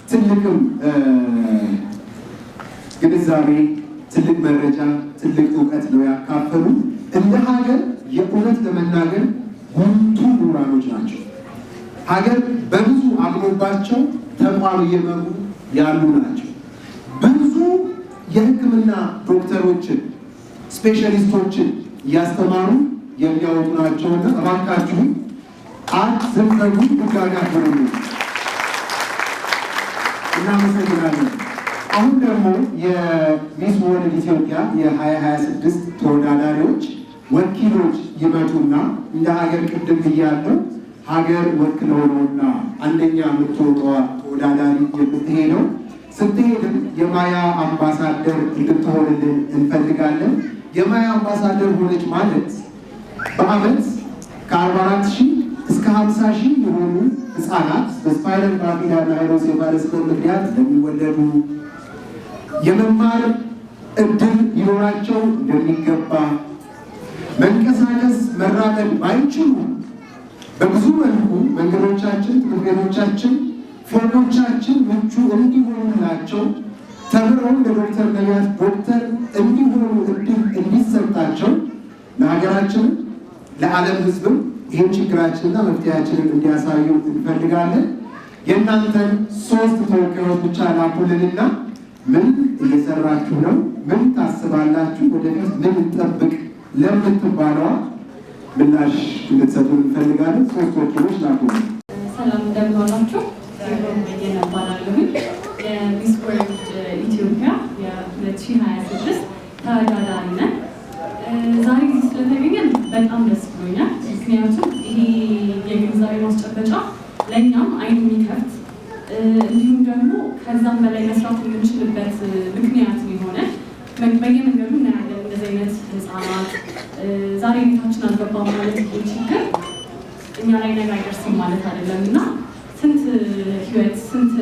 ትልቅም ግንዛቤ ትልቅ መረጃ ትልቅ እውቀት ነው ያካፈሉ። እንደ ሀገር የእውነት ለመናገር ጉምቱ ምሁራኖች ናቸው። ሀገር በብዙ አምኖባቸው ተቋም እየመሩ ያሉ ናቸው። ብዙ የሕክምና ዶክተሮችን ስፔሻሊስቶችን እያስተማሩ የሚያወጡ ናቸውና እባካችሁ አትዘንጉ፣ ድጋሚ አክብሩ። እናመሰግናለን። አሁን ደግሞ የሚስ ወርልድ ኢትዮጵያ የ2026 ተወዳዳሪዎች ወኪሎች ይመጡና እንደ ሀገር ቅድም ብያለሁ ሀገር ወክለው ነውና አንደኛ የምትወጣዋ ተወዳዳሪ የምትሄደው ስትሄድም የማያ አምባሳደር እንድትሆንልን እንፈልጋለን። የማያ አምባሳደር ሆነች ማለት በአመት ከ44,000 እስከ 50,000 የሆኑ ህፃናት በስፓይናል ባፊዳና ሃይድሮሴፋለስ ምክንያት ለሚወለዱ የመማር እድል ሊኖራቸው እንደሚገባ መንቀሳቀስ መራመድ ባይችሉ በብዙ መልኩ መንገዶቻችን፣ ትምህርት ቤቶቻችን፣ ፎቆቻችን ምቹ እንዲሆኑላቸው ተምረው ለዶክተር ነቢያት ዶክተር እንዲሆኑ እድል እንዲሰጣቸው ለሀገራችንም ለዓለም ህዝብም ይህን ችግራችንና መፍትሄያችንን እንዲያሳዩ እንፈልጋለን። የእናንተን 3 ተወካዮች ብቻ ላኩልንና ምን እየሰራችሁ ነው? ምን ታስባላችሁ? ወደፊት ምን እንጠብቅ ለምትባለዋ ምላሽ እንድትሰጡ እንፈልጋለን። 3 ወኪሎች ላኩልን። ሰላም እንደምን ዋላችሁ? እየነባላለሁኝ የሚስ ወርልድ ኢትዮጵያ የ2026 ተወዳዳሪ ነን። ዛሬ ጊዜ ስለተገኘን በጣም ደስ ብሎኛል። ምክንያቱም ይሄ የግንዛቤ ማስጨበጫ ለእኛም አይን የሚከፍት እንዲሁም ደግሞ ከዛም በላይ መስራት የምንችልበት ምክንያት የሆነ በየመንገዱ እናያለን። እንደዚህ አይነት ህፃናት ዛሬ ቤታችን አልገባም ማለት ይሄ ችግር እኛ ላይ ነገ አይደርስም ማለት አይደለም እና ስንት ህይወት ስንት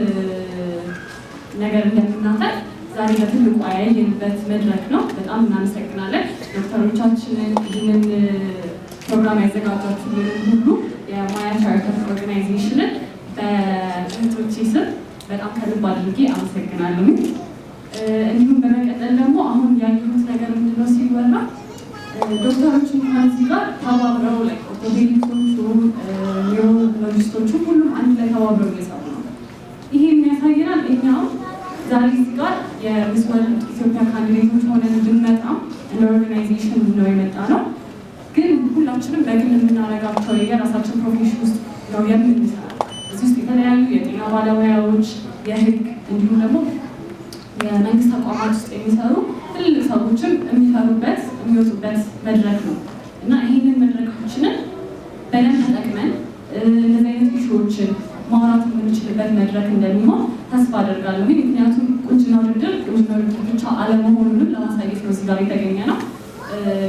ነገር እንደምናተርፍ ዛሬ በትልቁ ያየንበት መድረክ ነው። በጣም እናመሰግናለን ዶክተሮቻችንን፣ ይህንን ፕሮግራም ያዘጋጃችሁልን ሁሉ የማያ ቻሪተብል ኦርጋናይዜሽንን በእህቶቼ ስም በጣም ከልብ አድርጌ አመሰግናለሁ። እንዲሁም በመቀጠል ደግሞ አሁን ያየሁት ነገር ምንድነው ሲወራ ዶክተሮች እንኳን እዚህ ጋር ተባብረው ኦርቶፔዲክሶቹ፣ ኒውሮሎጂስቶቹ ሁሉም አንድ ላይ ተባብረው እየሰሩ ነው። ይሄ የሚያሳየናል እኛም ዛሬ እዚህ ጋር የሚስ ወርልድ ኢትዮጵያ ካንዲዴቶች ሆነን ብንመጣ እንደ ኦርጋናይዜሽን ነው የመጣ ነው። ግን ሁላችንም በግል የምናደርጋቸው የራሳችን ፕሮፌሽን ውስጥ ነው የምንሰራው። እዚህ ውስጥ የተለያዩ የጤና ባለሙያዎች፣ የህግ እንዲሁም ደግሞ የመንግስት ተቋማት ውስጥ የሚሰሩ ትልልቅ ሰዎችም የሚፈሩበት የሚወጡበት መድረክ ነው እና ይህንን መድረኮችንን በደንብ ተጠቅመን እነዚህ አይነት ኢሹዎችን ማውራት የምንችልበት መድረክ እንደሚሆን ተስፋ አደርጋለሁ። ምክንያቱም ቁንጅና ውድድር ብቻ አለመሆኑንም ለማሳየት ነው እዚህ ጋር የተገኘ ነው።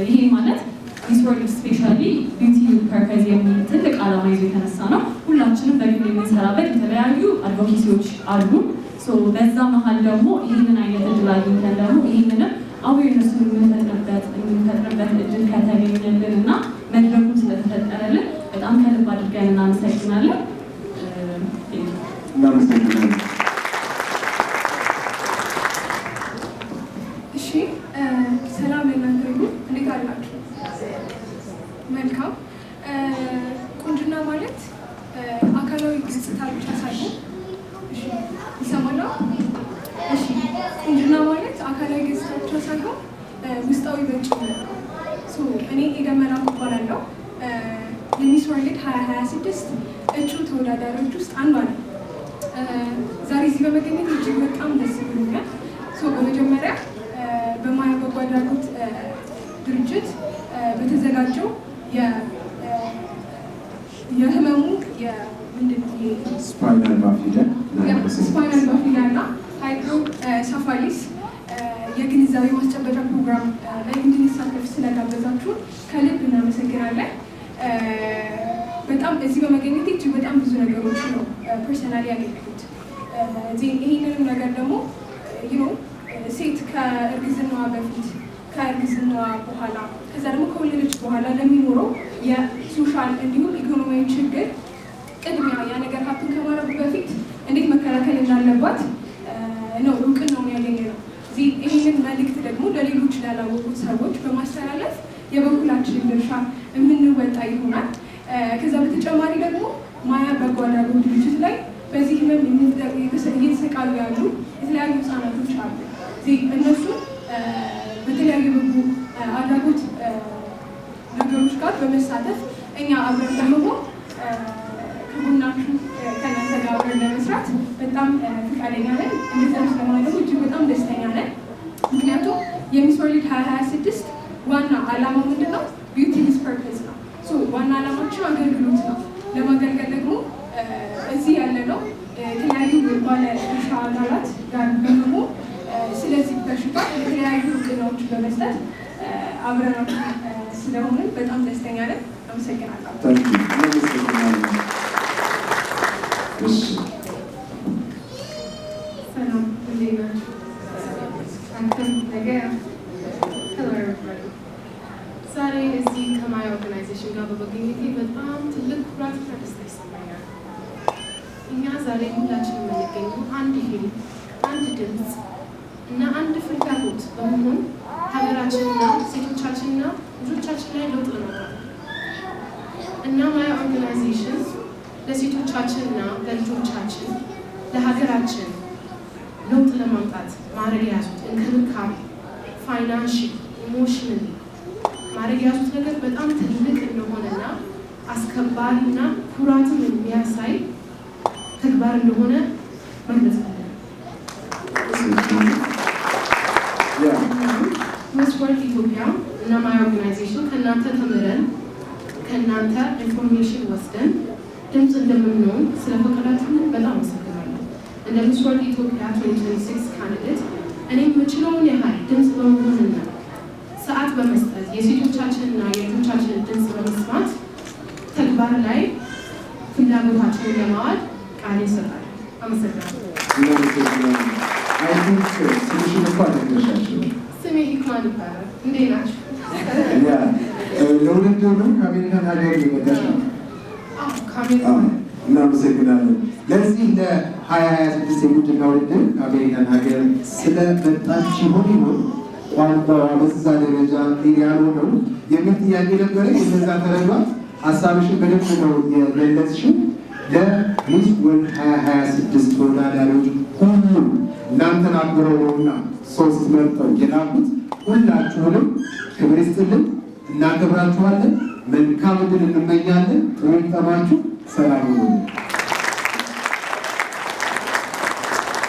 ይሄ ማለት ሚስ ወርልድ ስፔሻሊ ቢዩቲ ፐርፐዝ የሚል ትልቅ ዓላማ ይዞ የተነሳ ነው። ሁላችንም በግል የምንሰራበት የተለያዩ አድቮኬሲዎች አሉ። በዛ መሀል ደግሞ ይህንን አይነት እድል አግኝተን ደግሞ ይህንንም አዌርነሱን የምንፈጥርበት እድል ከተገኘልን እና መድረኩን ስለተፈጠረልን በጣም ከልብ አድርገን እናመሰግናለን። እናመሰግናለን። እሺ፣ ሰላም ለእናንተ ይሁን። እንዴት አላችሁ? መልካም። ቁንጅና ማለት አካላዊ ገጽታ ብቻ ሳይሆን ይሰማል? እሺ፣ ቁንጅና ማለት አካላዊ ገጽታ ብቻ ሳይሆን ውስጣዊ በጭ ነው። እኔ ኤደመና እባላለሁ። የሚስ ወርልድ 2026 እጩ ተወዳዳሪዎች ውስጥ አንዷ ነው። ዛሬ እዚህ በመገኘት እጅግ በጣም ደስ ብሎኛል። በመጀመሪያ በማያ በጎ አድራጎት ድርጅት በተዘጋጀው የህመሙ ስፓይናል ባፊዳ እና ሃይድሮሴፋለስ የግንዛቤ ማስጨበጫ ፕሮግራም ላይ እንድንሳተፍ ስለጋበዛችሁ ከልብ እናመሰግናለን። በጣም እዚህ በመገኘት እጅግ በጣም ብዙ ነገሮች ነው ፐርሰናሊ ያገኘሁት። ይህንንም ነገር ደግሞ ሴት ከእርግዝናዋ በፊት ከእርግዝናዋ በኋላ ከዛ ደግሞ ከወለደች በኋላ ለሚኖረው የሶሻል እንዲሁም ኢኮኖሚያዊ ችግር ቅድሚያ ያ ነገር ሀብትን ከማድረጉ በፊት እንዴት መከላከል እንዳለባት ነው እውቅናውን ያገኘነው። ይህንን መልእክት ደግሞ ለሌሎች ላላወቁት ሰዎች በማስተላለፍ የበኩላችንን ድርሻ የምንወጣ ይሆናል። ከዛ በተጨማሪ ደግሞ ማያ በጎ አድራጎት ድርጅት ላይ በዚህ ህመም እየተሰቃዩ ያሉ የተለያዩ ህጻናቶች አሉ። እነሱ በተለያዩ በጎ አድራጎት ነገሮች ጋር በመሳተፍ እኛ አብረን በመሆን ከጎናችሁ ከእናንተ ጋር አብረን ለመስራት በጣም ፈቃደኛ ነን። እንደዚያ ስለማድረጉ እጅግ በጣም ደስተኛ ነን። ምክንያቱም የሚስ ወርልድ 2026 ዋና ዓላማው ምንድን ነው? ቢዩቲ ኢዝ ፐርፐዝ ነው። ዋና ዓላማችን አገልግሎት ነው። ለማገልገል ደግሞ እዚህ ያለ ነው የተለያዩ ባለ ድርሻ አካላት ጋር በመሆን ስለዚህ በሽታ የተለያዩ እውቅናዎች በመስጠት አብረናችሁ ስለሆንን በጣም ደስተኛ ነን። አመሰግናለሁ። ሰላም፣ እንዴት ናችሁ? ዛሬ እዚህ ከማያ ኦርጋናይዜሽን ጋር በመገኘቴ በጣም ትልቅ ኩራትና ደስታ ይሰማኛል። እኛ ዛሬ ሁላችን የምንገኘው አንድ ፊልም፣ አንድ ድምፅ እና አንድ ፍላጎት በመሆን ሀገራችንና ሴቶቻችንና ልጆቻችን ላይ ለውጥ ለማምጣት እና ማያ ኦርጋናይዜሽን ለሴቶቻችንና ለልጆቻችን ለሀገራችን ለውጥ ለማምጣት ማድረግ የያዙት እንክብካቤ፣ ፋይናንሽል፣ ኢሞሽናሊ ማድረግ የያዙት ነገር በጣም ትልቅ እንደሆነና አስከባሪና ኩራትን የሚያሳይ ተግባር እንደሆነ መግለጽ ነው። ሚስ ወርልድ ኢትዮጵያ እና ማያ ኦርጋናይዜሽን ከእናንተ ተምረን ከእናንተ ኢንፎርሜሽን ወስደን ድምፅ እንደምንሆን ስለፈቀዳችሁ በጣም አመሰግናለሁ። እንደ ሚስ ወርልድ ኢትዮጵያ 2026 ካንዲዴት እኔ የምችለውን ያህል ድምፅ በመሆንና ሰዓት በመስጠት የሴቶቻችንና የልጆቻችንን ድምፅ በመስማት ተግባር ላይ ፍላጎታችንን ለማዋል ቃል ይሰጣል። አመሰግናለሁ። ስሜ ሂክማን ይባላል። እንዴት ናችሁ? ለውድድር ነው ከአሜሪካን ሀገር የመጣሽ ነው? እናመሰግናለን። ለዚህ ለ2026 የቡድና ውድድር ከአሜሪካን ሀገር ስለመጣች ይሆን ቋንቋዋ በዛ ደረጃ ያልሆነው የሚል ጥያቄ ነበረ። የነዛ ተረዷት ሀሳብሽን በደንብ ነው የገለጽሽው። ለሚስ ወርልድ 2026 ተወዳዳሪዎች ሁሉ እናንተን አክብረው ነውና 3 መርጠው የላኩት። ሁላችሁንም ክብር ይስጥልን፣ እናከብራችኋለን። መልካም ዕድል እንመኛለን። ጥሩ ይጠማችሁ። ሰላም ነው።